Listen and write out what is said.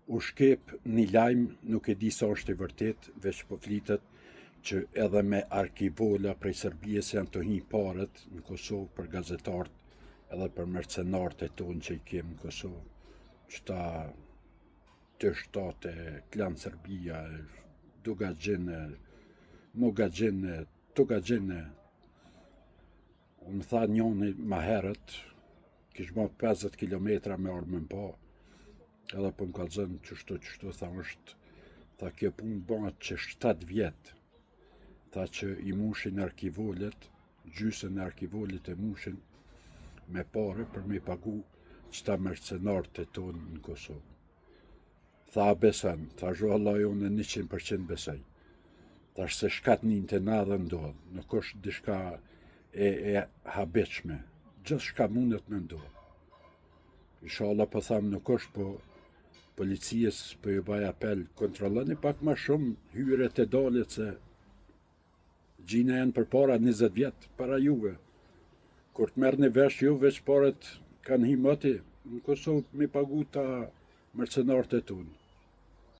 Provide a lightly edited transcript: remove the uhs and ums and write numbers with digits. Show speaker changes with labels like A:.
A: u shkep një lajm, nuk e di sa është i vërtet, veç po flitet që edhe me arkivola prej Serbisë janë të hinj paret në Kosovë për gazetarët edhe për mercenarët e tonë që i kemë në Kosovë, që ta të shtate, klanë Serbia, Dugagjene, Mogagjene, Tugagjene. Më tha njoni ma herët, kish ma 50 kilometra me armën pa, edhe për më kalzën qështu, tha është, tha kjo punë bëhat që 7 vjetë, tha që i mushin arkivolet, gjysën e arkivolet e mushin me pare për me pagu qëta mercenarët e tonë në Kosovë. Tha a besan, tha zho Allah jonë 100% besaj. Tha se shkat një të na dhe ndodhë, nuk është dishka e habeqme, gjithë shka mundet me ndodhë. Inshallah po thamë nuk është, po policijës po ju baj apel, kontrolloni pak ma shumë hyret e dalit se gjina janë për para 20 vjetë, para juve. Kur të merë një vesh ju, veç paret kanë himati në Kosovë me pagu ta mercenarët e tonë.